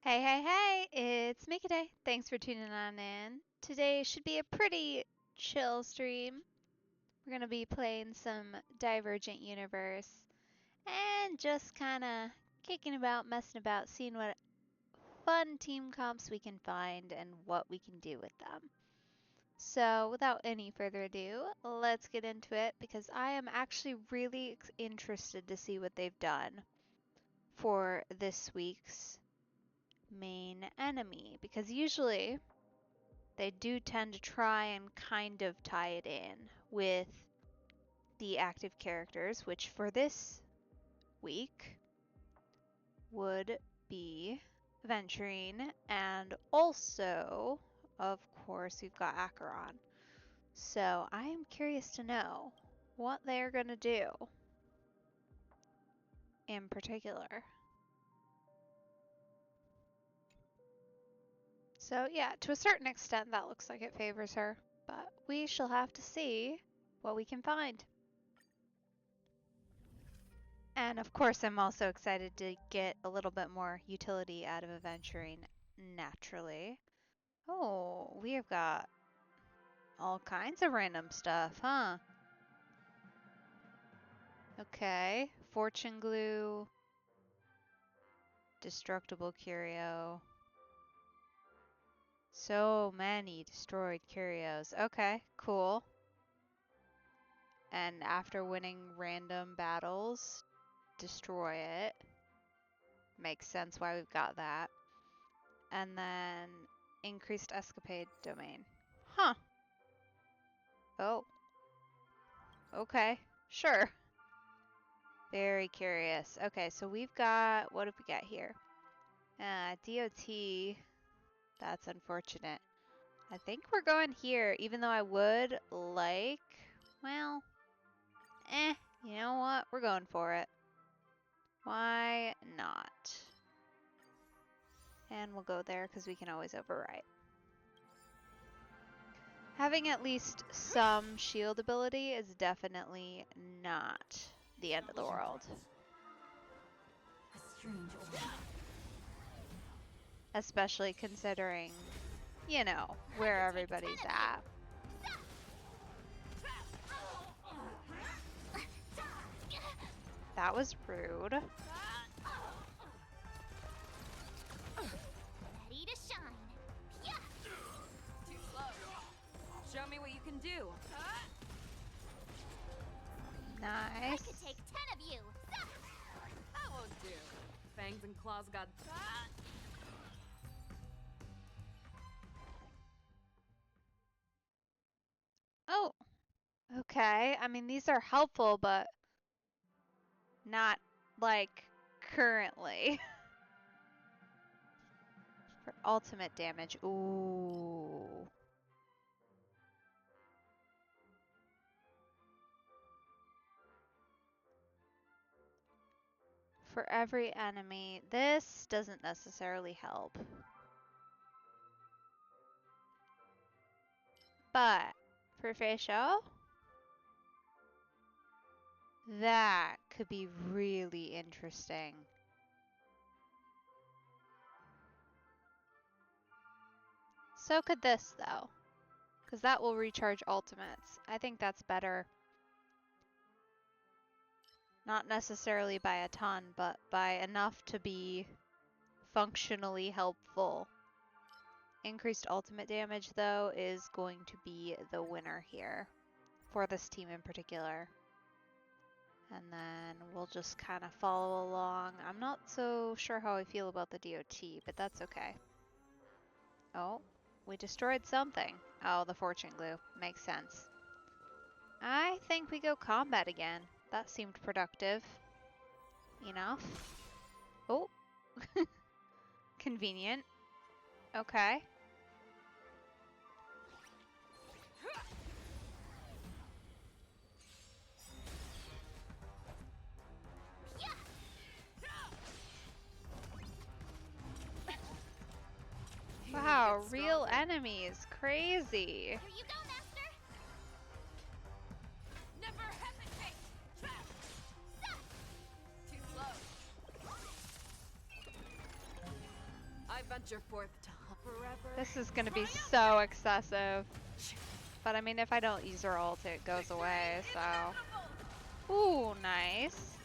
Hey, hey, hey, it's Mika Day. Thanks for tuning on in. Today should be a pretty chill stream. We're going to be playing some Divergent Universe and just kind of kicking about, messing about, seeing what fun team comps we can find and what we can do with them. So, without any further ado, let's get into it because I am actually really interested to see what they've done for this week's main enemy, because usually they do tend to try and kind of tie it in with the active characters, which for this week would be Venturine, and also, of course, we've got Acheron. So I am curious to know what they're going to do in particular. So yeah, to a certain extent that looks like it favors her, but we shall have to see what we can find. And of course I'm also excited to get a little bit more utility out of Adventuring naturally. Oh, we have got all kinds of random stuff, huh? Okay, Fortune Glue, Destructible Curio. So many destroyed curios. Okay, cool. And after winning random battles, destroy it. Makes sense why we've got that. And then increased escapade domain. Huh. Oh. Okay. Sure. Very curious. Okay, so we've got, what have we got here? DOT. That's unfortunate. I think we're going here, even though I would like, well, you know what? We're going for it. Why not? And we'll go there because we can always overwrite. Having at least some shield ability is definitely not the end of the world. Especially considering, you know, where everybody's at. That was rude. Ready to shine. Yeah. Too slow. Show me what you can do. Nice. I could take 10 of you. That won't do. Fangs and claws got. Oh, okay. I mean, these are helpful, but not like currently. For ultimate damage. Ooh. For every enemy. This doesn't necessarily help. But for facial, that could be really interesting. So could this, though, because that will recharge ultimates. I think that's better. Not necessarily by a ton, but by enough to be functionally helpful. Increased ultimate damage, though, is going to be the winner here for this team in particular. And then we'll just kind of follow along. I'm not so sure how I feel about the DOT, but that's okay. Oh, we destroyed something. Oh, the fortune glue. Makes sense. I think we go combat again. That seemed productive enough. Oh, convenient. Okay. Wow, real enemies. Crazy. Here you go, Master. Never hesitate. Too slow. I've venture forth to hunt forever. This is gonna be so excessive. But I mean, if I don't use her ult, it goes away, so. Ooh, nice.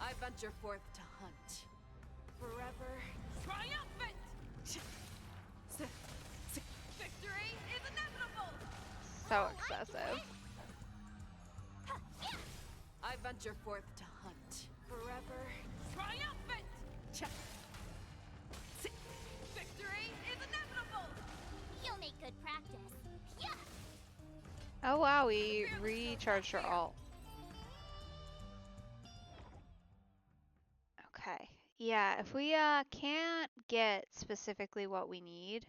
I venture forth to hunt forever. Triumphant! Victory is inevitable! So excessive. I venture forth to hunt forever. Triumphant! Victory is inevitable! You'll make good practice. Yeah. Oh wow, we recharged her ult. Okay. Yeah, if we can't get specifically what we need,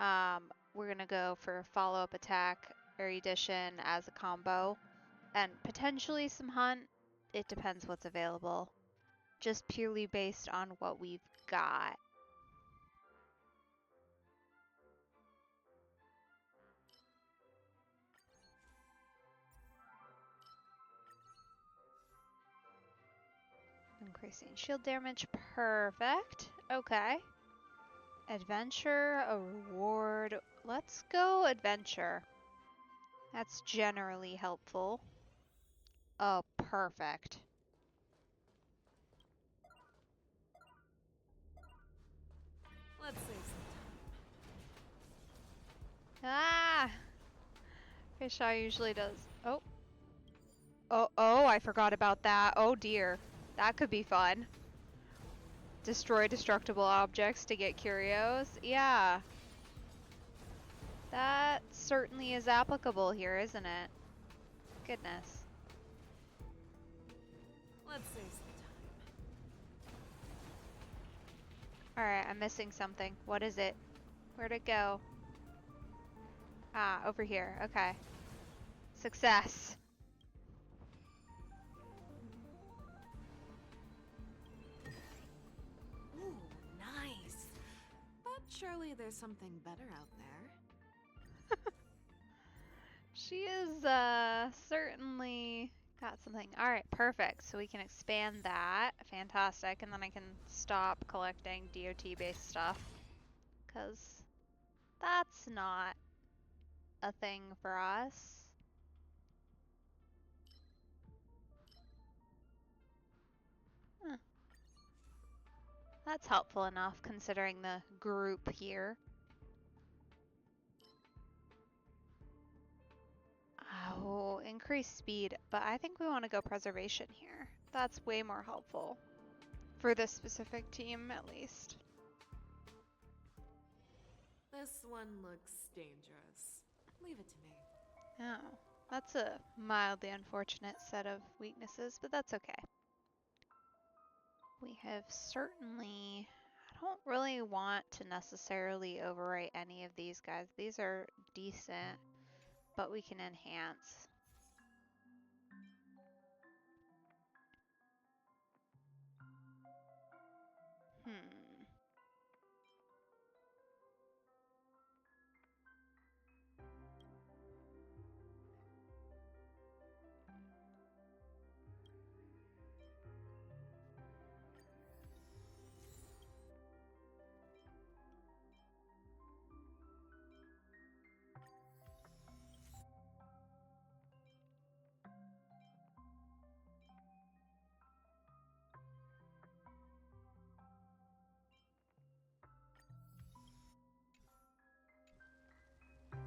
we're gonna go for follow-up attack, erudition as a combo, and potentially some hunt. It depends what's available. Just purely based on what we've got. Increasing shield damage, perfect. Okay. Adventure, a reward. Let's go adventure. That's generally helpful. Oh, perfect. Let's save some time. Ah! Fishaw usually does. Oh. Oh, I forgot about that. Oh dear. That could be fun. Destroy destructible objects to get curios. Yeah. That certainly is applicable here, isn't it? Goodness. Let's save some time. Alright, I'm missing something. What is it? Where'd it go? Ah, over here. Okay. Success. Ooh, nice. But surely there's something better out there. She is certainly got something. Alright, perfect. So we can expand that. Fantastic. And then I can stop collecting DOT based stuff. Because that's not a thing for us. Huh. That's helpful enough considering the group here. Oh, increase speed, but I think we want to go preservation here. That's way more helpful. For this specific team, at least. This one looks dangerous. Leave it to me. Oh, that's a mildly unfortunate set of weaknesses, but that's okay. We have certainly... I don't really want to necessarily overwrite any of these guys. These are decent, but we can enhance. Hmm.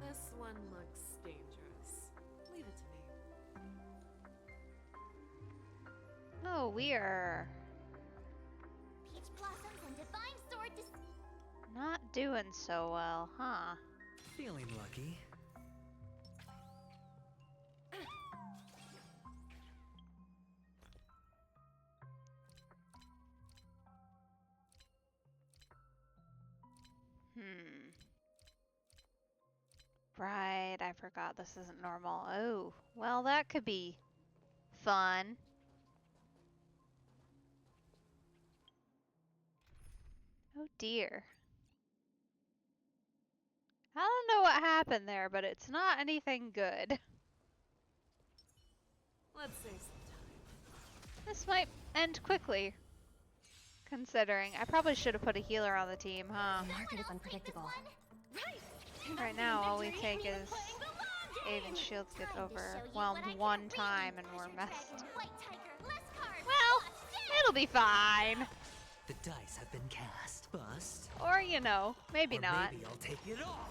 This one looks dangerous. Leave it to me. Oh, we are Peach blossoms and divine sword not doing so well, huh? Feeling lucky. Hmm. Right, I forgot this isn't normal. Oh, well, that could be fun. Oh dear. I don't know what happened there, but it's not anything good. Let's save some time. This might end quickly, Considering. I probably should have put a healer on the team, huh? The market is unpredictable. Right now, all we take is Aven's shields get overwhelmed one time and we're messed. Well, it'll be fine. The dice have been cast. Bust. Or, you know, maybe or not. Maybe I'll take it all.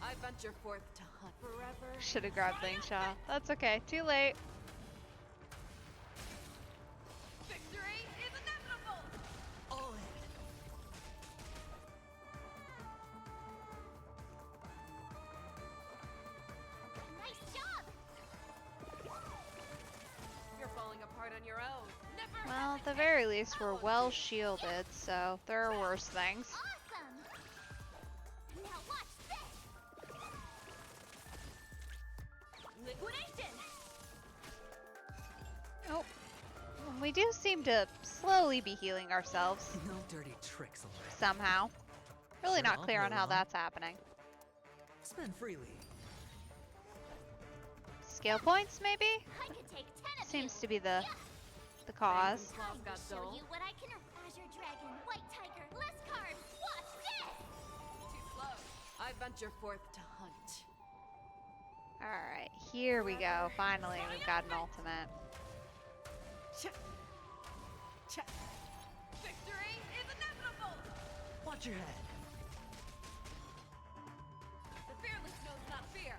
I venture forth to hunt forever. Should have grabbed Lingshaw. That's okay. Too late. Victory is inevitable. All in. Nice job! You're falling apart on your own. Never. Well, at the very least, we're well shielded, so there are worse things. Awesome! Now watch this! Liquidation! Oh. We do seem to slowly be healing ourselves. No dirty tricks allowed. Somehow. Really Sure, not I'll clear play on how along. that's happening. Spend freely. Skill points, maybe? I could take 10 of Seems you. to be the cause. Time to Got show dull. you what I can. Azure Dragon, White Tiger, less cards. Watch this! Too slow. I venture forth to hunt. Alright, here we go. Finally, we've got an ultimate. Check. Check. Victory is inevitable. Watch your head. The fearless knows not fear.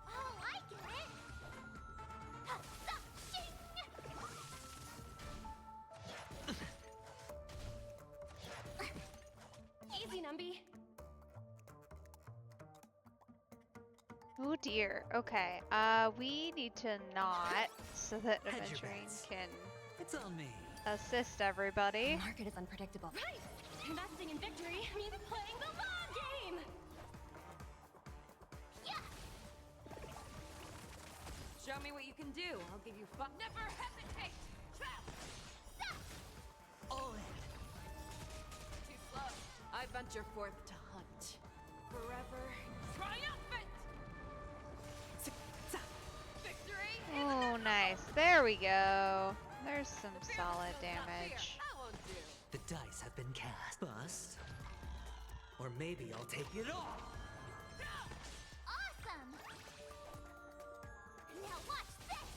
Oh, I get it! Ha-sa, ching! Easy, Numby. Oh dear. Okay. We need to not so that Hedge your Aventurine bets. can It's on me. assist everybody. The market is unpredictable. Right! Investing in victory means playing the long game! Yeah! Show me what you can do. I'll give you fun. Never hesitate. Trap. All in. Too slow. I venture forth to hunt. Forever triumphant. Victory is Oh, nice. There we go. There's some solid damage. I won't do. The dice have been cast. Bust. Or maybe I'll take it all. Awesome! Now watch this!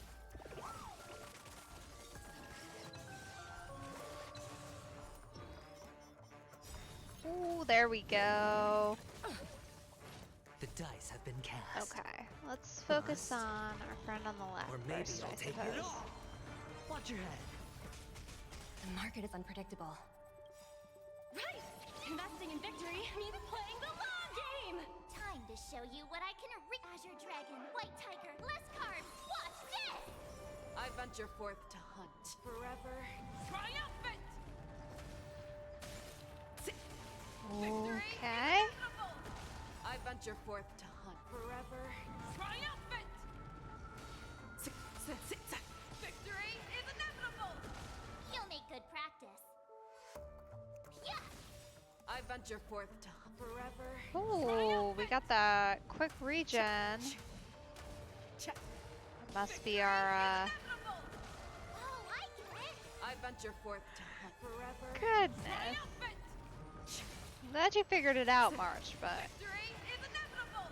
Ooh, there we go. The dice have been cast. Okay, let's focus Bust. on our friend on the left Or maybe first, I'll I take suppose. it all. Watch your head. The market is unpredictable. Right! Investing in victory means playing the long game! Time to show you what I can Azure Dragon, White Tiger, less cards. Watch this! I venture forth to hunt. Forever triumphant. Okay. I venture forth to hunt. Forever triumphant. Victory is inevitable. You'll make good practice. Yeah! I venture forth to hunt. Forever. Ooh, we got that quick regen. Check. Must be our, Inevitable. Oh, I get it! I venture forth to hunt. Forever goodness. triumphant. I'm glad you figured it out, March, but Victory is inevitable.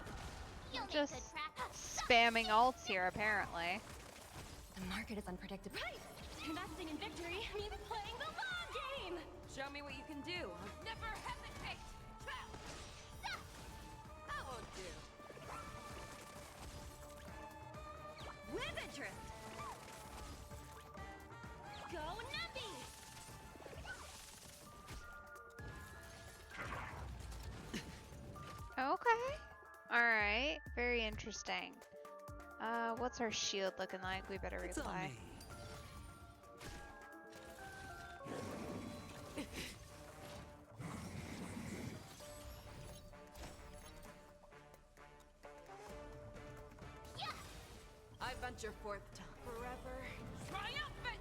You'll make just good practice. spamming ults here, apparently. The market is unpredictable. Right! Investing in victory means playing the long game! Show me what you can do. Never hesitate. Trap. I won't do. With interest! Go Numby! Okay. Alright. Very interesting. What's our shield looking like? We better It's on replay. me. Yeah! I venture forth to forever triumphant.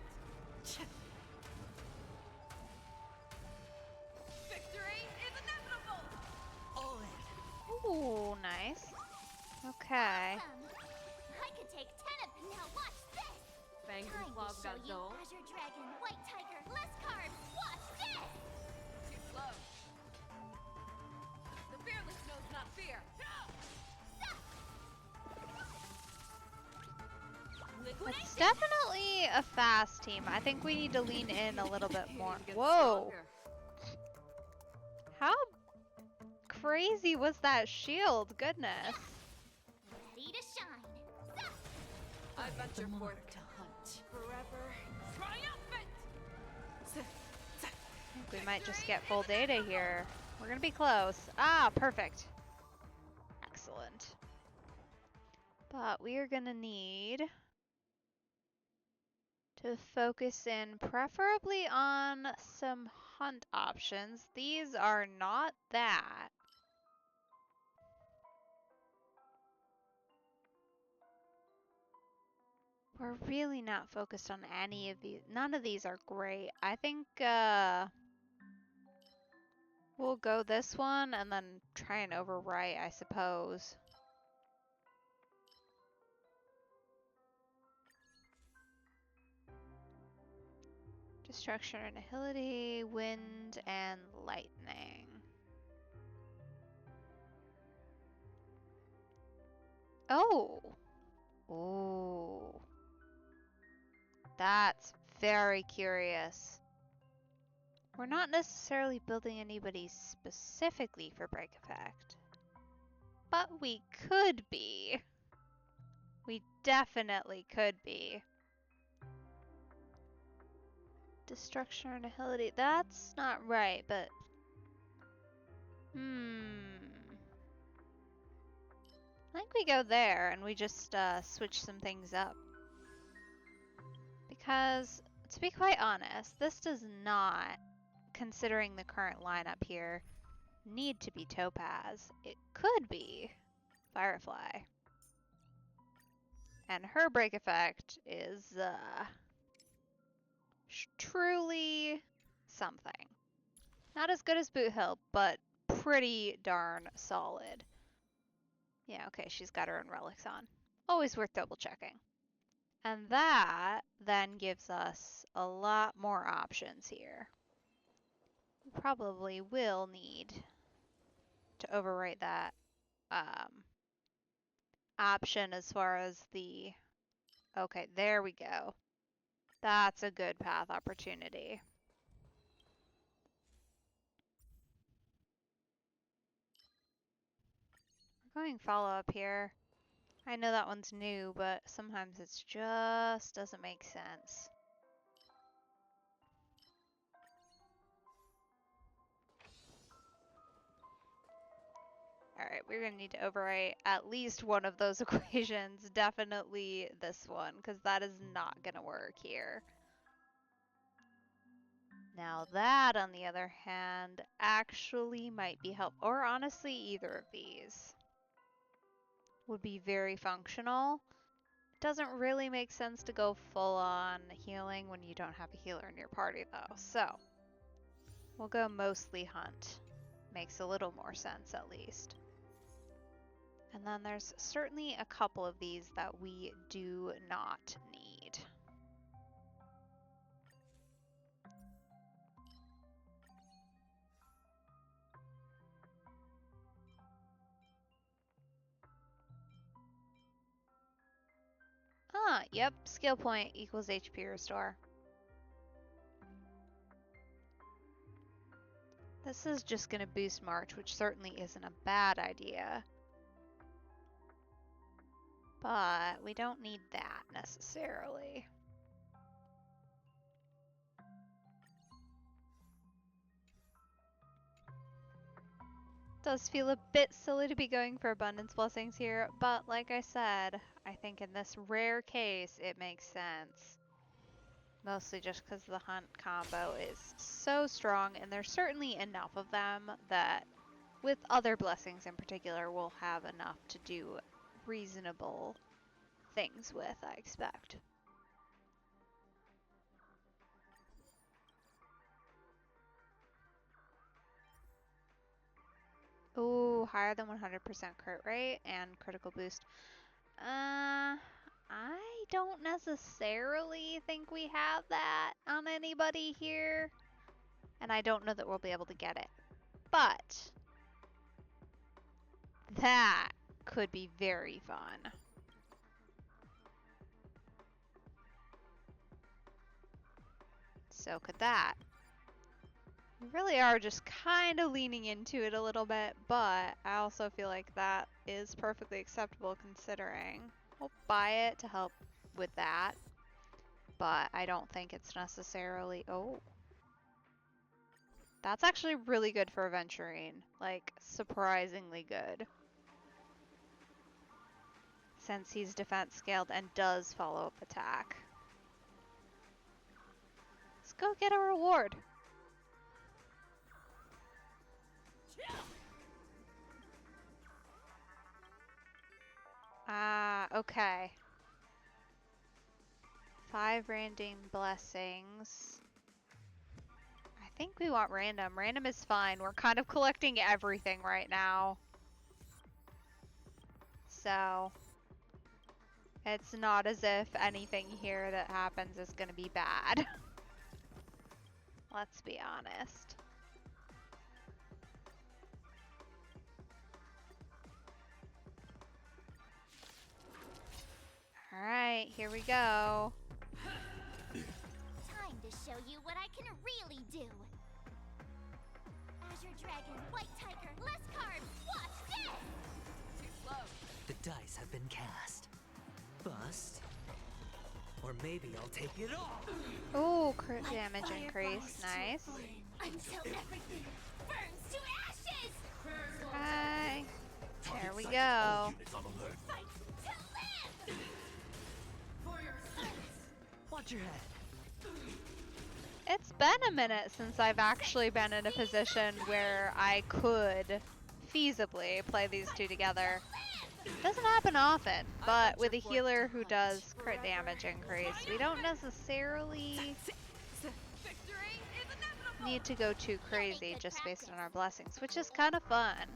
Victory is inevitable. All in. Ooh, nice. Okay. I could take 10 of them. Now watch this! Fangs Time and to claws show got you dull. Azure Dragon, White Tiger, It's definitely a fast team. I think we need to lean in a little bit more. It gets Whoa! stronger. How crazy was that shield? Goodness. Ready to shine. I bet The you're mark. forth to hunt forever. Triumphant! I think we might just get full data here. We're gonna be close. Ah, perfect. Excellent. But we are gonna need to focus in preferably on some hunt options. These are not that. We're really not focused on any of these. None of these are great. I think we'll go this one and then try and overwrite, I suppose. Destruction, annihility, wind, and lightning. Oh! Ooh. That's very curious. We're not necessarily building anybody specifically for break effect. But we could be. We definitely could be. Destruction or annihility. That's not right, but... I think we go there and we just switch some things up. Because, to be quite honest, this does not, considering the current lineup here, need to be Topaz. It could be Firefly. And her break effect is truly something. Not as good as Boot Hill, but pretty darn solid. Yeah, okay, she's got her own relics on. Always worth double checking. And that then gives us a lot more options here. We probably will need to overwrite that option as far as the... Okay, there we go. That's a good path opportunity. We're going follow up here. I know that one's new, but sometimes it just doesn't make sense. Alright, we're going to need to overwrite at least one of those equations. Definitely this one, because that is not going to work here. Now that, on the other hand, actually might be helpful. Or honestly, either of these would be very functional. It doesn't really make sense to go full on healing when you don't have a healer in your party, though. So, we'll go mostly hunt. Makes a little more sense, at least. And then there's certainly a couple of these that we do not need. Ah, yep, skill point equals HP restore. This is just going to boost March, which certainly isn't a bad idea. But we don't need that necessarily. Does feel a bit silly to be going for abundance blessings here, but like I said, I think in this rare case it makes sense. Mostly just because the hunt combo is so strong, and there's certainly enough of them that with other blessings in particular we'll have enough to do reasonable things with, I expect. Ooh, higher than 100% crit rate and critical boost. I don't necessarily think we have that on anybody here. And I don't know that we'll be able to get it. But that could be very fun. So could that. We really are just kind of leaning into it a little bit, but I also feel like that is perfectly acceptable considering. We'll buy it to help with that, but I don't think it's necessarily... Oh. That's actually really good for Aventurine. Like, surprisingly good. Since he's defense scaled and does follow up attack. Let's go get a reward. Ah, okay. 5 random blessings. I think we want random. Random is fine. We're kind of collecting everything right now. So, it's not as if anything here that happens is going to be bad. Let's be honest. Alright, here we go. Time to show you what I can really do. Azure Dragon, White Tiger, less carbs. Watch this! Too slow. The dice have been cast. Bust. Or maybe I'll take it all. Ooh, crit Like damage fireballs increase. to a Nice. flame, until everything burns to ashes! Okay. There we go. Fight to live! Watch your head. It's been a minute since I've actually been in a position where I could feasibly play these two together. Doesn't happen often, but with a healer who does crit damage increase, we don't necessarily Victory is inevitable. need to go too crazy just based on our blessings, which is kind of fun.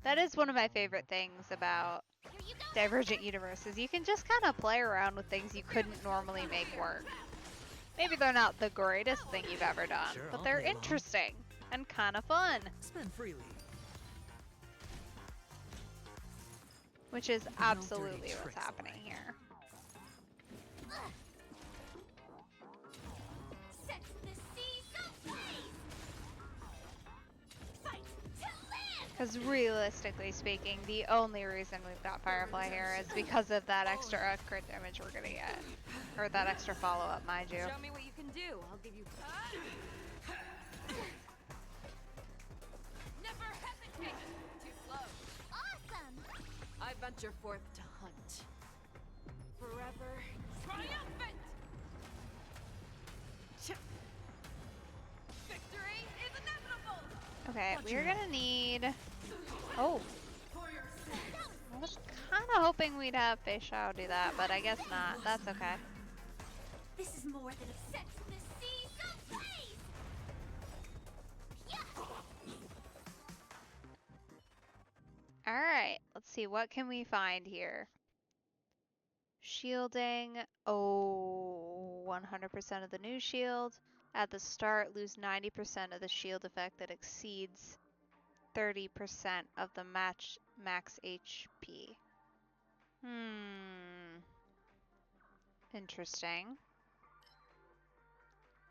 That is one of my favorite things about Here you go! Divergent universes. You can just kind of play around with things you couldn't normally make work. Maybe they're not the greatest thing you've ever done, Sure, but I'll they're play along. interesting and kind of fun, Spend freely. which is absolutely what's tricks, happening alright. here. Set the seas ablaze! Fight to live! Because realistically speaking, the only reason we've got Firefly here is because of that extra crit damage we're gonna get. Or that extra follow-up, mind you. Show me what you can do. I'll give you. Never hesitate. Too slow. Awesome! I venture forth to hunt. Forever triumphant. Victory is inevitable. Okay, we're gonna need... Oh! I was kind of hoping we'd have Fish Out do that, but I guess not. That's okay. This is more than a set the seas ablaze! Yeah! Alright, let's see. What can we find here? Shielding. Oh, 100% of the new shield. At the start, lose 90% of the shield effect that exceeds 30% of the max HP. Interesting.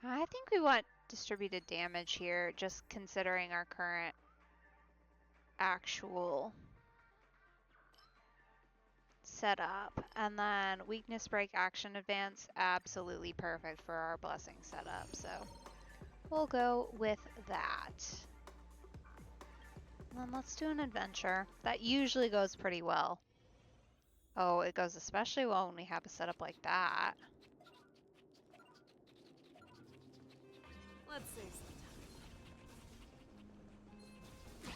I think we want distributed damage here, just considering our current actual setup. And then weakness break, action advance, absolutely perfect for our blessing setup. So we'll go with that. And then let's do an adventure. That usually goes pretty well. Oh, it goes especially well when we have a setup like that. Let's save some time.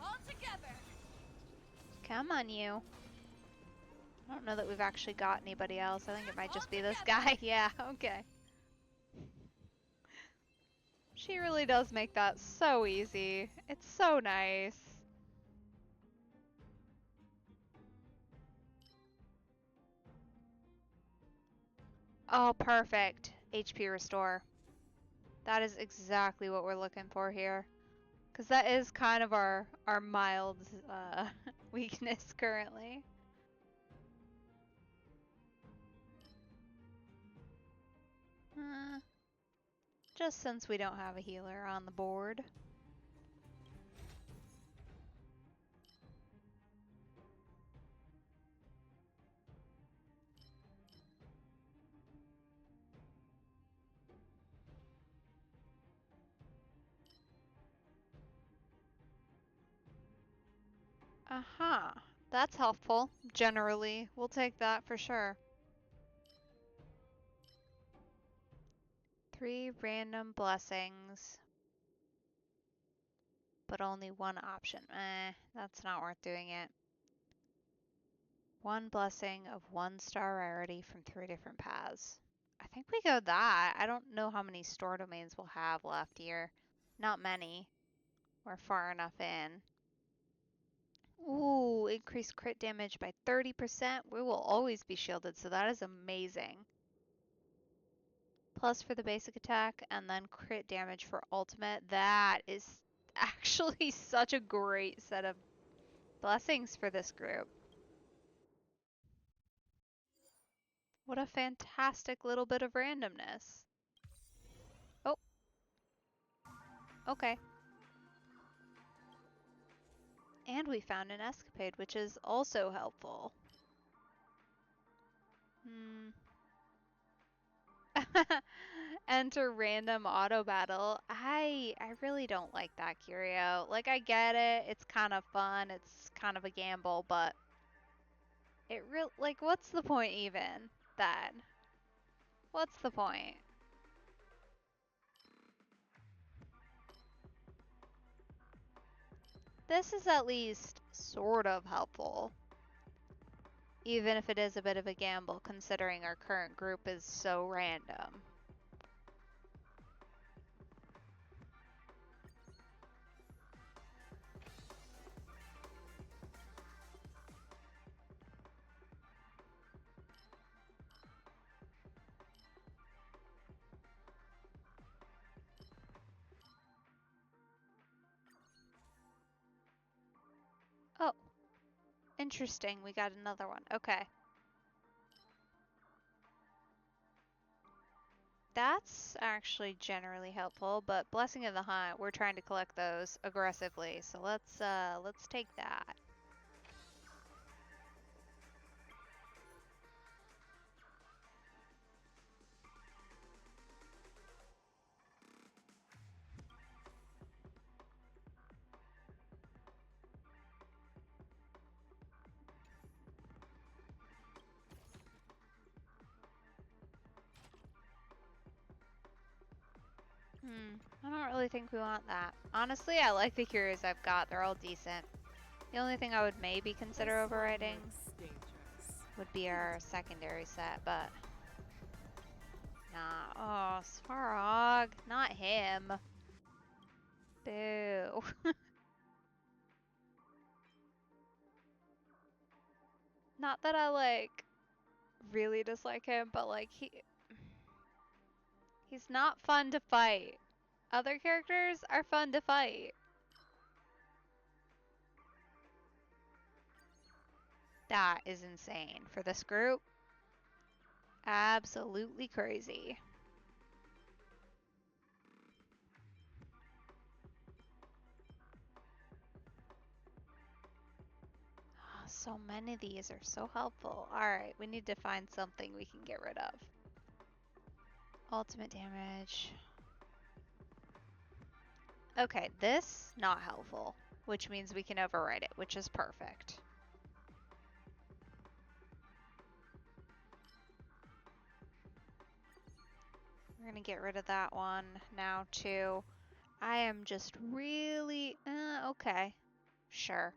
All together. Come on, you. I don't know that we've actually got anybody else. I think it might just be this guy. Yeah, okay. She really does make that so easy. It's so nice. Oh, perfect. HP restore. That is exactly what we're looking for here. Because that is kind of our mild weakness currently. just since we don't have a healer on the board. Uh-huh. That's helpful, generally. We'll take that for sure. 3 random blessings, but only one option. That's not worth doing it. 1 blessing of 1 star rarity from 3 different paths. I think we go that. I don't know how many store domains we'll have left here. Not many. We're far enough in. Ooh, increased crit damage by 30%. We will always be shielded, so that is amazing. Plus for the basic attack, and then crit damage for ultimate. That is actually such a great set of blessings for this group. What a fantastic little bit of randomness. Oh, okay. And we found an escapade, which is also helpful. Enter random auto battle. I really don't like that, Curio. Like, I get it. It's kind of fun. It's kind of a gamble, but it real like, what's the point even then? What's the point? This is at least sort of helpful, even if it is a bit of a gamble considering our current group is so random. Oh, interesting. We got another one. Okay. That's actually generally helpful, but Blessing of the Hunt, we're trying to collect those aggressively, so let's take that. I don't really think we want that. Honestly, I like the curios I've got. They're all decent. The only thing I would maybe consider overriding would be our secondary set, but nah. Oh, Svarog, not him. Boo. Not that I like really dislike him, but like he's not fun to fight. Other characters are fun to fight. That is insane for this group. Absolutely crazy. Oh, so many of these are so helpful. Alright, we need to find something we can get rid of. Ultimate damage. Okay, this, not helpful, which means we can override it, which is perfect. We're gonna get rid of that one now too. I am just really, okay, sure.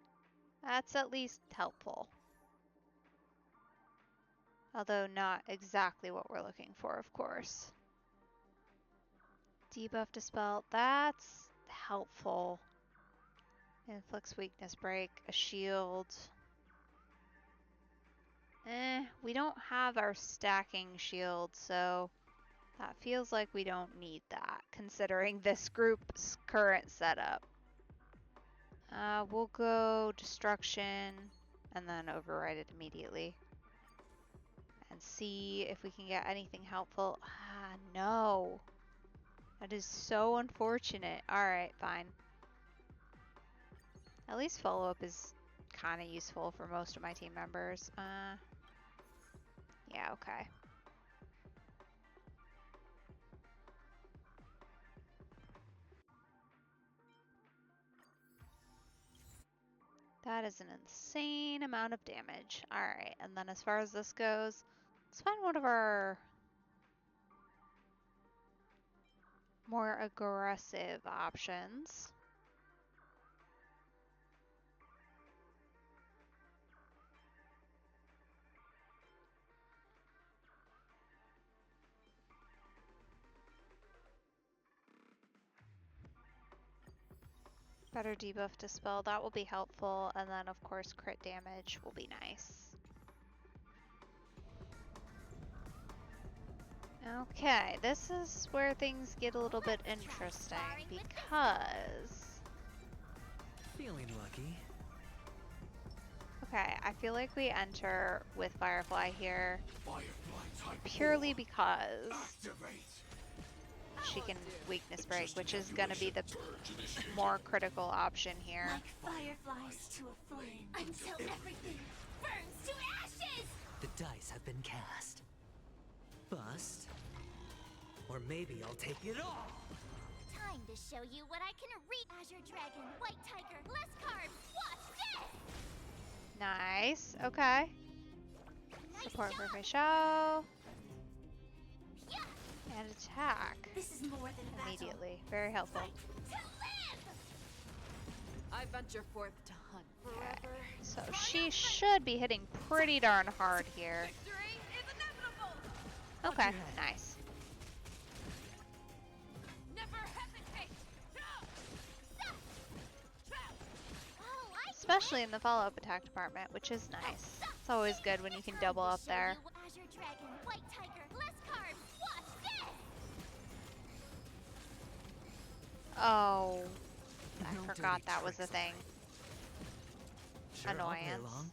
That's at least helpful. Although not exactly what we're looking for, of course. Debuff Dispel, that's helpful. Inflicts weakness break, a shield. We don't have our stacking shield, so that feels like we don't need that, considering this group's current setup. We'll go Destruction, and then override it immediately. And see if we can get anything helpful. No. A That is so unfortunate. Alright, fine. At least follow-up is kind of useful for most of my team members. Yeah, okay. That is an insane amount of damage. Alright, and then as far as this goes, let's find one of our more aggressive options. Better debuff dispel, that will be helpful, and then of course crit damage will be nice. Okay, this is where things get a little bit interesting because... Feeling lucky. Okay, I feel like we enter with Firefly here purely because she can weakness break, which is going to be the more critical option here. Like fireflies to a flame until everything burns to ashes! The dice have been cast. Bust. Or maybe I'll take it all. Time to show you what I can read. Azure Dragon, White Tiger, less carbs, watch this! Nice, okay. Nice Support for job. Facial. Yeah. And attack This is more than a battle. immediately. Very helpful. Fight to live! I venture forth to hunt forever. So she should be hitting pretty darn hard here. Victory is inevitable! Okay, nice. Never hesitate! Oh, I Especially in the follow-up attack department, which is nice. It's always good when you can double up there. Azure Dragon, White Tiger, less carbs, watch this! Oh, I No forgot dirty that was a tricks, thing. Sure, I'll play Annoyance. along.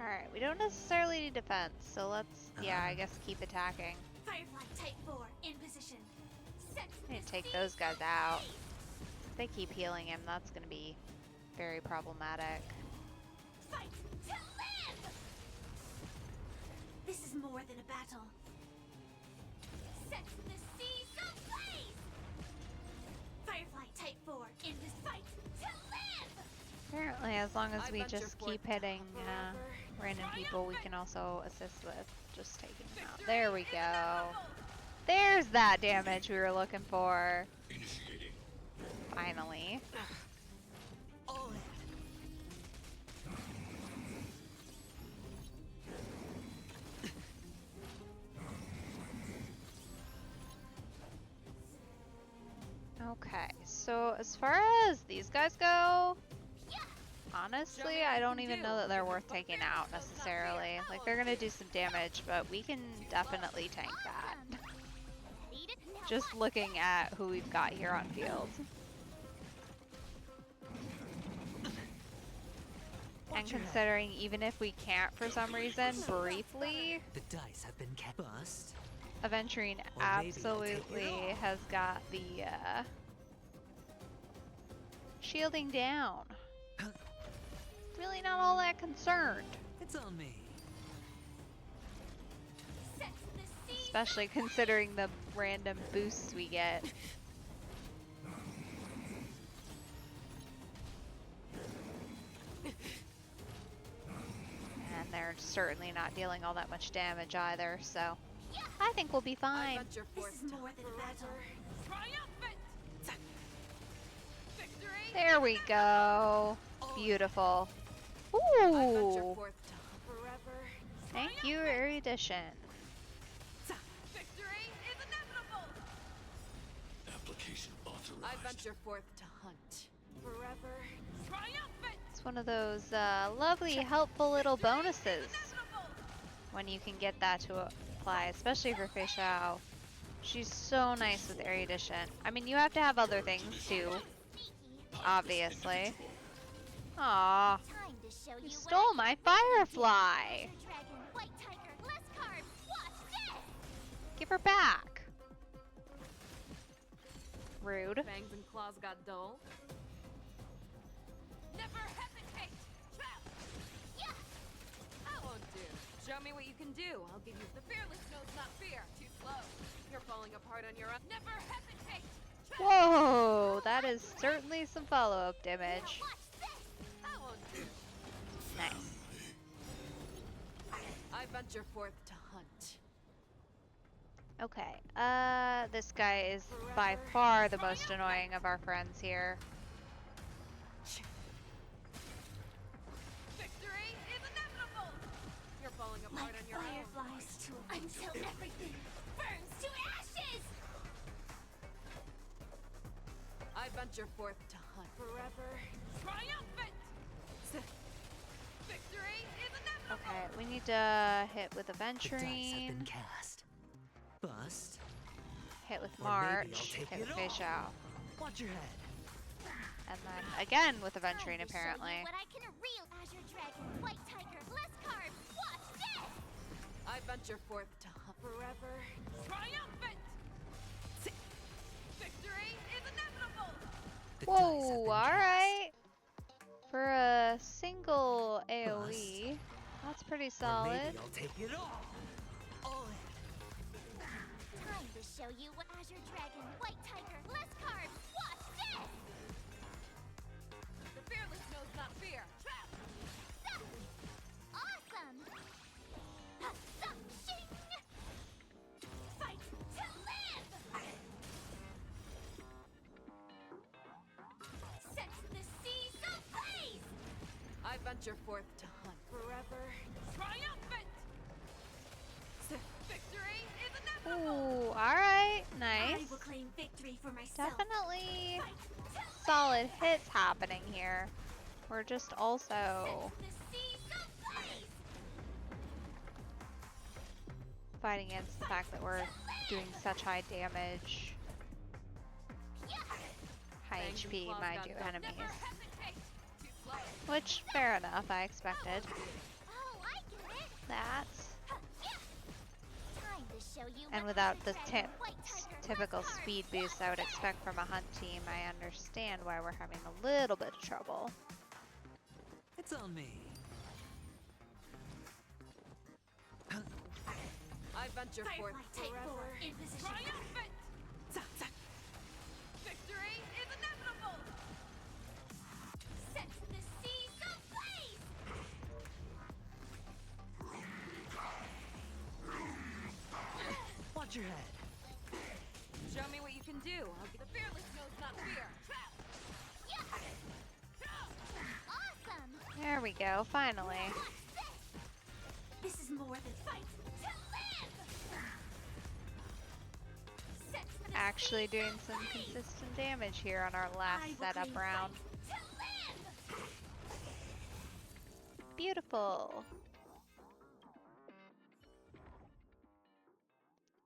Alright, we don't necessarily need defense, so let's, yeah, I guess keep attacking. Firefly Type 4 in position. Set I need to the take scene those guys out. ablaze. If they keep healing him, that's gonna be very problematic. Fight to live! This is more than a battle. Set the seas ablaze! Firefly Type 4 in this fight to live! Apparently, as long as I we venture just forth keep to hitting hunt forever. random people, we can also assist with just taking them out. Victory There we is go. inevitable! There's that damage we were looking for. Finally. All in. Okay, so as far as these guys go, honestly, I don't even know that they're worth taking out necessarily. Like, they're gonna do some damage, but we can definitely tank that. Ready to now Just watch looking at who we've got here on field. And considering even if we can't for some reason, briefly, The dice have been cast. Bust. Aventurine Or maybe I'll take it absolutely all. has got the shielding down. Really not all that concerned. It's on me. set the seas Especially considering the random boosts we get. And they're certainly not dealing all that much damage either, so I think we'll be I fine. venture This forth is to more hunt than a battle. forever. Triumphant! Victory There we is go. Beautiful. inevitable! I venture Ooh. forth to hunt forever. Thank you, erudition. Victory is inevitable! Application authorized. I venture forth to hunt forever. Triumphant! It's one of those lovely, helpful little bonuses Inevitable! when you can get that to apply, especially for Fei Xiao. She's so nice with erudition. I mean, you have to have other things too, obviously. Aw, Time to show you you stole my firefly. Azure Dragon, White Tiger, less carbs, watch this! Give her back. Rude. Fangs and claws got dull. Never hesitate! Trap! Yeah! That won't do. Show me what you can do. I'll give you the fearless knows not fear. Too slow. You're falling apart on your own. Never hesitate! Trap! Whoa, that is certainly some follow-up damage. Watch this! That won't do. Nice. I venture forth to hunt. Okay, this guy is by far the most annoying of our friends here. Victory is inevitable! You're falling apart on your own. Fireflies until everything burns to ashes! I venture forth to hunt. Forever triumphant! Victory is inevitable! Okay, we need to hit with The dice have Aventurine, been cast. Bust. hit with Or maybe I'll March, take hit it with all. Fish Out, Watch your head. and then again with Aventurine Time to show you apparently. what I can real Azure Dragon, White Tiger, less carbs. Watch this! I venture forth to hunt. Forever triumphant! Victory is inevitable! The dice have Whoa, been alright. For a single Bust. AoE, that's pretty cast. Or solid. maybe I'll take it all. All in. Time to show you what Azure Dragon, White Tiger, less carbs. Watch this! The fearless knows not fear. Trap! Awesome! Shing! Fight to live! Set the seas ablaze! I venture forth to hunt. Forever triumphant! Victory is inevitable! Ooh, alright, I nice. will claim victory for myself. Definitely Fight to live! solid hits happening here. We're just also Set the seas ablaze! fighting against the fact that we're doing such high damage, Yeah! high Fangs and HP, claws mind got you, dull. enemies. Never hesitate! Too slow. Which, fair enough, I expected Oh, I get it! that. Time to show you And what without Azure the Dragon, White Tiger, typical less carbs. speed boost I would expect from a hunt team, I understand why we're having a little bit of trouble. It's on me. I venture forth. Firefly type 4 in position. Triumphant! Victory is inevitable! Set the seas ablaze! Watch your head. Show me what you can do. I'll get the fearless knows not fear. Trap! Yeah! Awesome! There we go, finally. Watch this! This is more than fight to live! Set the Actually seas doing some ablaze! consistent damage here on our I last will setup claim round. fight to live! Beautiful.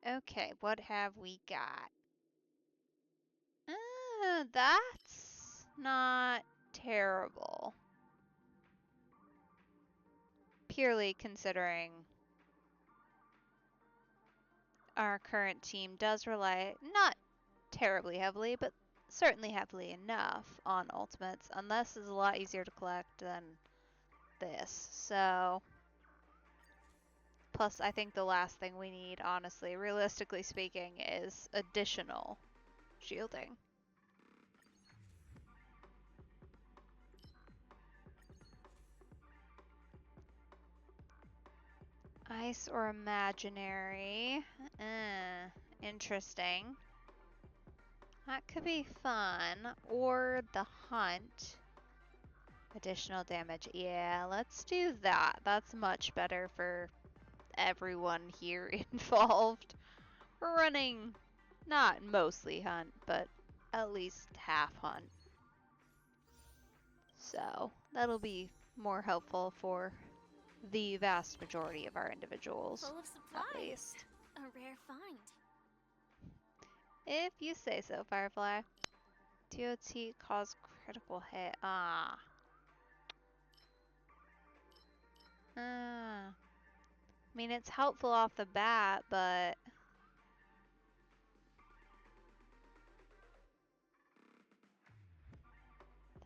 Okay, what have we got? That's not terrible. Purely considering our current team does rely not terribly heavily, but certainly heavily enough on ultimates, and this is a lot easier to collect than this. So, plus I think the last thing we need, honestly, realistically speaking, is additional shielding. Ice or imaginary? Interesting. That could be fun. Or the hunt. Additional damage. Yeah, let's do that. That's much better for everyone here involved. We're running not mostly hunt, but at least half hunt. So that'll be more helpful for the vast majority of our individuals, Full of at supplies. least. A rare find. If you say so, Firefly. DOT cause critical hit. Ah. I mean, it's helpful off the bat, but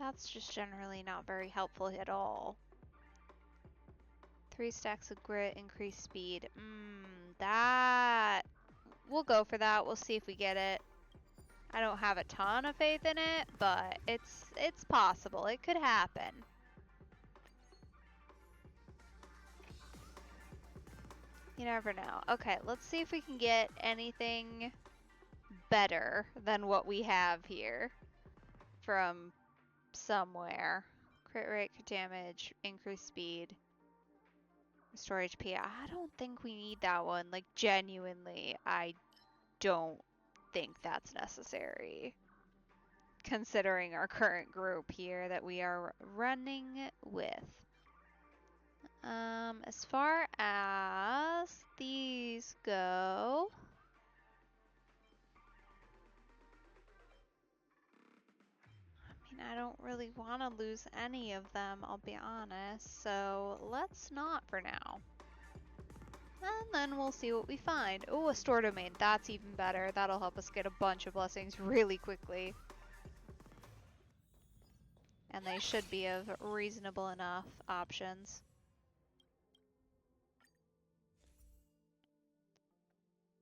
That's just generally not very helpful at all. 3 stacks of grit, increased speed. That... We'll go for that. We'll see if we get it. I don't have a ton of faith in it, but it's possible. It could happen. You never know. Okay, let's see if we can get anything better than what we have here from somewhere. Crit rate, crit damage, increased speed, restore HP. I don't think we need that one. Like, genuinely, I don't think that's necessary, considering our current group here that we are running with. As far as these go, I mean, I don't really want to lose any of them, I'll be honest, so let's not for now. And then we'll see what we find. Oh, a store domain, that's even better. That'll help us get a bunch of blessings really quickly. And they should be of reasonable enough options.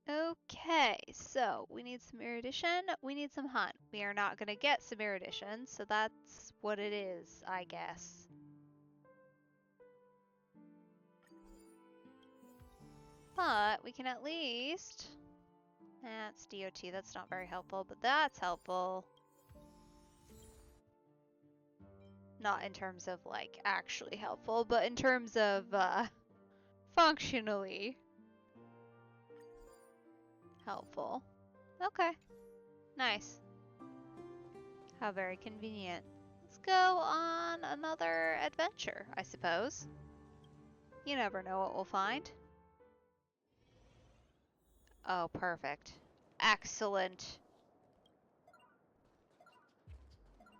Okay, so we need some erudition, we need some hunt. We are not going to get some erudition, so that's what it is, I guess. But we can at least... That's DOT, that's not very helpful, but that's helpful. Not in terms of, like, actually helpful, but in terms of, functionally helpful. Okay, nice. How very convenient. Let's go on another adventure, I suppose. You never know what we'll find. Oh, perfect. Excellent.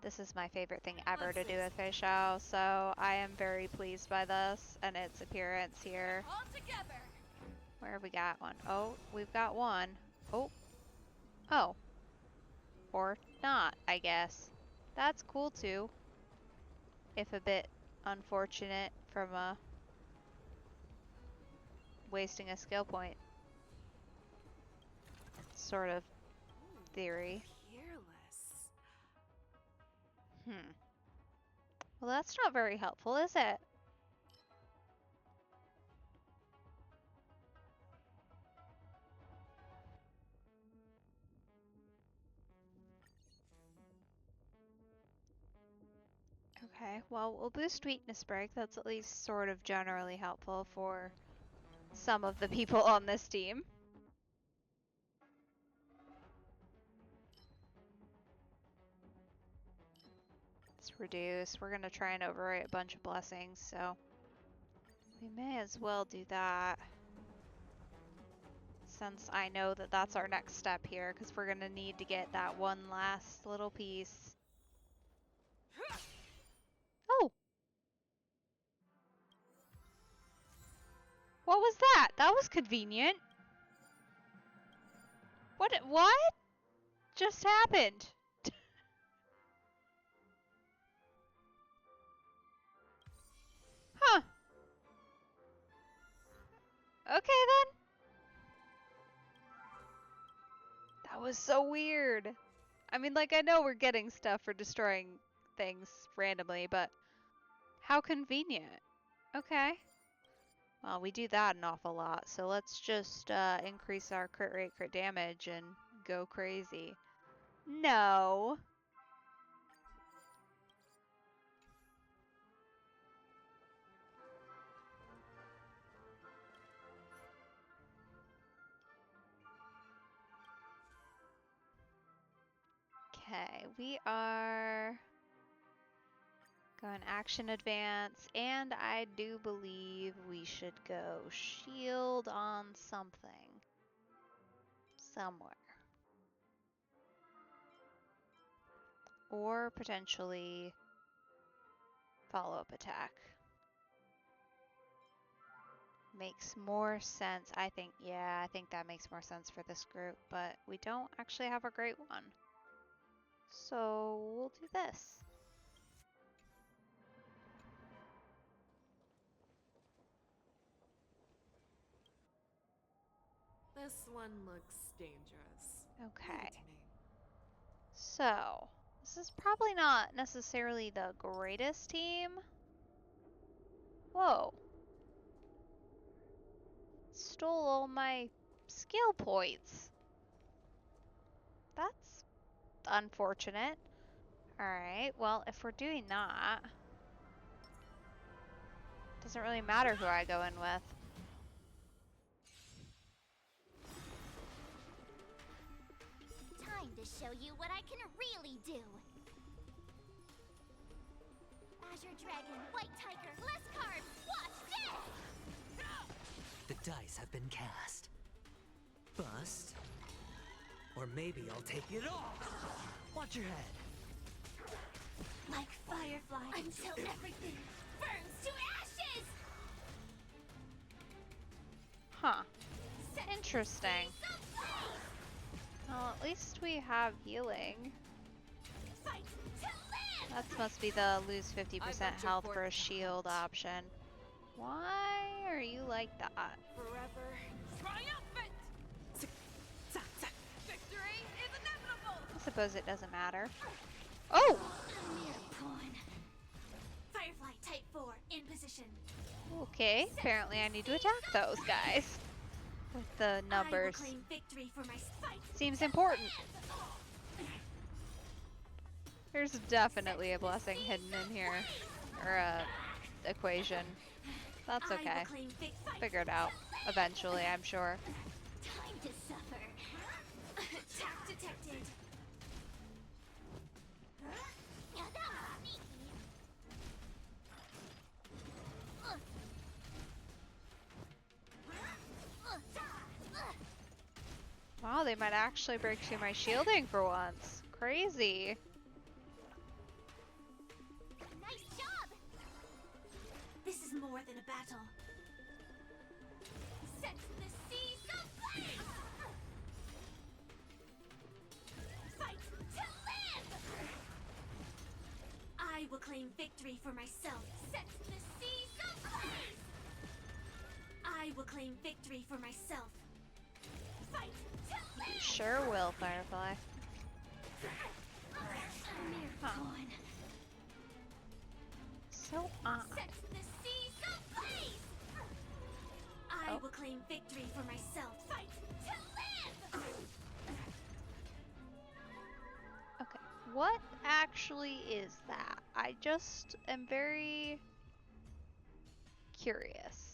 This is my favorite thing ever to do with Feixiao, so I am very pleased by this and its appearance here. All together. Where have we got one? Oh, we've got one. Oh. Oh. Or not, I guess. That's cool too. If a bit unfortunate from wasting a skill point sort of theory. Careless. Well, that's not very helpful, is it? Okay, well, we'll boost weakness break. That's at least sort of generally helpful for some of the people on this team. Let's reduce. We're going to try and overwrite a bunch of blessings, so we may as well do that. Since I know that that's our next step here, because we're going to need to get that one last little piece. Oh! What was that? That was convenient. What just happened? Huh. Okay then. That was so weird. I mean, like, I know we're getting stuff for destroying things randomly, but how convenient. Okay. Well, we do that an awful lot, so let's just increase our crit rate, crit damage, and go crazy. No. Okay, we are going action advance, and I do believe we should go shield on something. Somewhere. Or potentially follow-up attack. Makes more sense. I think that makes more sense for this group, but we don't actually have a great one. So we'll do this. This one looks dangerous. Leave Okay. it to me. So, this is probably not necessarily the greatest team. Whoa. Stole all my skill points. That's unfortunate. Alright, well, if we're doing that, doesn't really matter who I go in with. Time to show you what I can really do. Azure Dragon, White Tiger, less cards. Watch this! The dice have been cast. Bust. Or maybe I'll take it off. Watch your head. Like firefly until everything burns to ashes. Huh. Set Interesting. some blaze. Well, at least we have healing. Fight to live. That must be the lose 50% venture health forth for a to shield hunt. option. Why are you like that? Forever triumphant! Victory is inevitable! I suppose it doesn't matter. Oh! A mere pawn. Firefly type 4 in position. Okay, apparently I need to attack those guys. With the numbers. I will claim victory for my fight. Seems important. There's definitely a blessing hidden in here. Or a equation. That's I okay. will claim fight. Figure it out. Eventually, I'm sure. Time to suffer. Attack detected. Wow, they might actually break through my shielding for once. Crazy. Nice job! This is more than a battle. Set the seas ablaze! Fight to live! I will claim victory for myself. Set the seas ablaze! I will claim victory for myself. Fight to live! You sure will, Firefly. A mere Huh. pawn. So Set the seas ablaze! I Oh. will claim victory for myself. Fight to live! Okay, what actually is that? I just am very curious.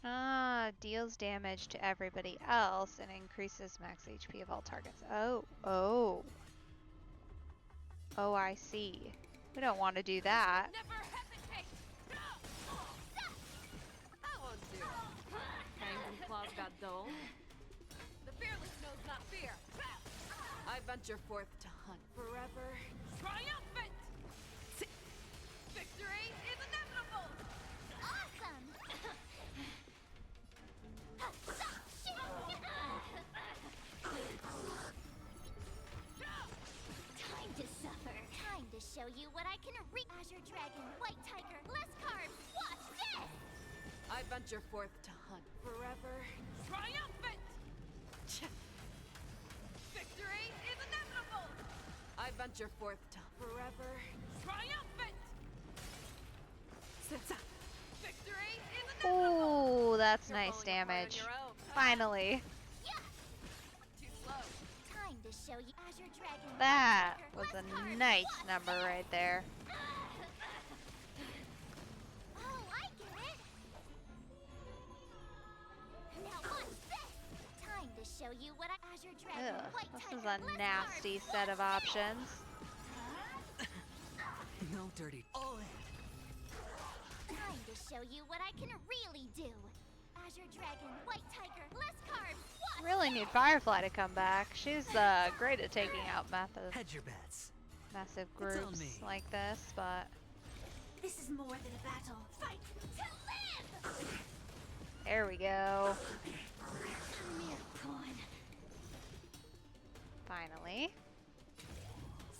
Ah, deals damage to everybody else and increases max HP of all targets. Oh, I see. We don't want to do that. Never hesitate! That won't do. Fangs and claws got dull. The fearless knows not fear. I venture forth to hunt. Forever triumphant! Victory is inevitable! Awesome! Time to suffer. Time to show you what I can Azure Dragon, White Tiger, less cards. Watch this! I venture forth to hunt. Forever triumphant! Victory is inevitable! I venture forth to forever triumphant! Victory is inevitable! Ooh, that's You're nice falling apart on damage. your own. Finally. Yeah! Too slow. Time to show you Azure Dragon. That White Tiger, was less a cards. nice Watch number this! right there. Oh, I get it. Now watch this. Time to show you what Azure Dragon, Ugh, White this Tiger, is a less nasty cards. set of options. No dirty. All in. Time to show you what I can really do. Azure Dragon, White Tiger, less cards. Watch. Really need Firefly to come back. She's great at taking out Hedge your bets. massive on groups me. like this, but This is more than a battle. Fight to live. there we go. A mere pawn. Finally.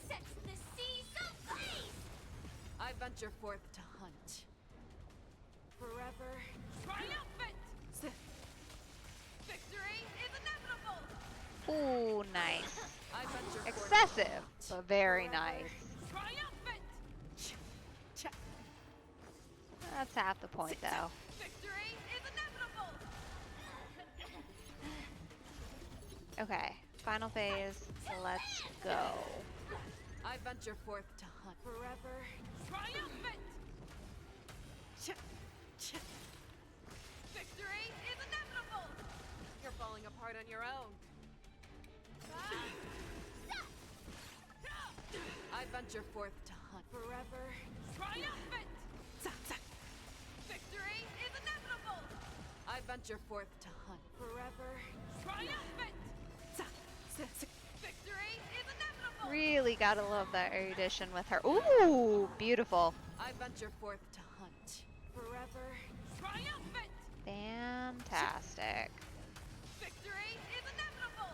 Set the seas ablaze. I venture forth to hunt. Forever triumphant! Excessive, but very nice. Triumphant! That's half the point, though. Victory is inevitable! Okay, final phase. Let's go. I venture forth to hunt forever. Triumphant! Victory is inevitable! You're falling apart on your own. I venture forth to hunt forever. Triumphant! Victory is inevitable! I venture forth to hunt forever. Triumphant! Victory is inevitable! Really gotta love that erudition with her. Ooh, beautiful. I venture forth to hunt forever. Triumphant! Fantastic. Victory is inevitable!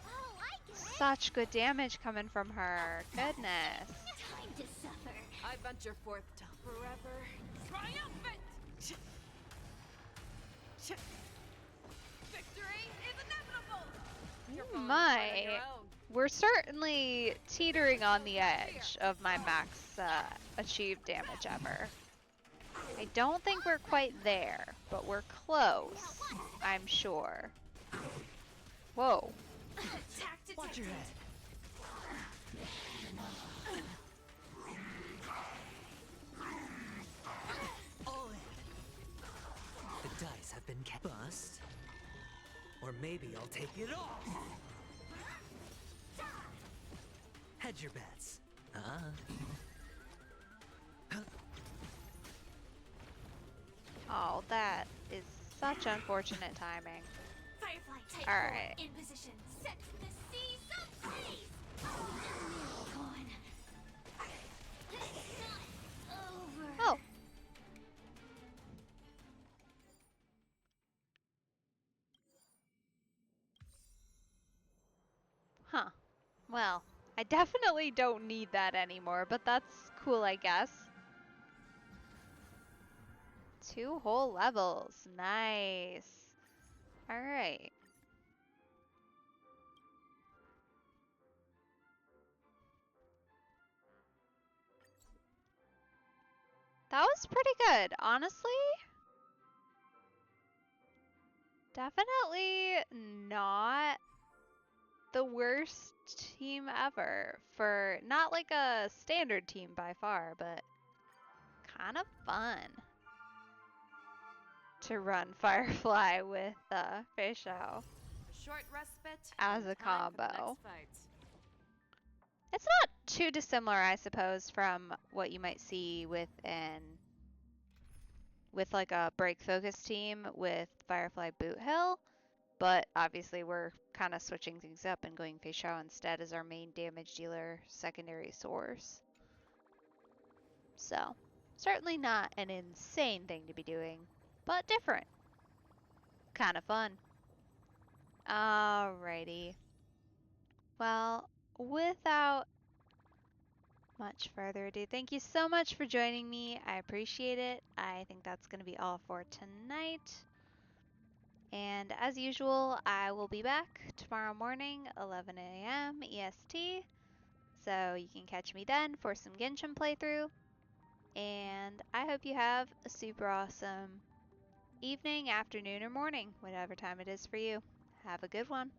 Oh, I get it! Such good damage coming from her. Goodness. Time to suffer. I venture forth to forever. Triumphant! Victory is inevitable! You're falling apart on your My. own. We're certainly teetering on the edge of my max achieved damage ever. I don't think we're quite there, but we're close, I'm sure. Whoa. Watch your head. All in. The dice have been bust. Or maybe I'll take it off. Hedge your bets. Oh, that is such unfortunate timing. Firefly, take All forward. right. In position. Set the seas ablaze! Gone. It's not over. Oh. Huh. Well, I definitely don't need that anymore, but that's cool, I guess. 2 whole levels. Nice. All right. That was pretty good, honestly. Definitely not the worst team ever for not like a standard team by far, but kind of fun to run Firefly with Fisho A short respite as and a time for the combo. next fight. It's not too dissimilar, I suppose, from what you might see with like a break focus team with Firefly Boot Hill, but obviously we're kind of switching things up and going Fei Shao instead as our main damage dealer secondary source. So, certainly not an insane thing to be doing, but different. Kind of fun. Alrighty. Well, without much further ado, thank you so much for joining me. I appreciate it. I think that's going to be all for tonight. And as usual, I will be back tomorrow morning, 11 a.m. EST. So you can catch me then for some Genshin playthrough. And I hope you have a super awesome evening, afternoon, or morning, whatever time it is for you. Have a good one.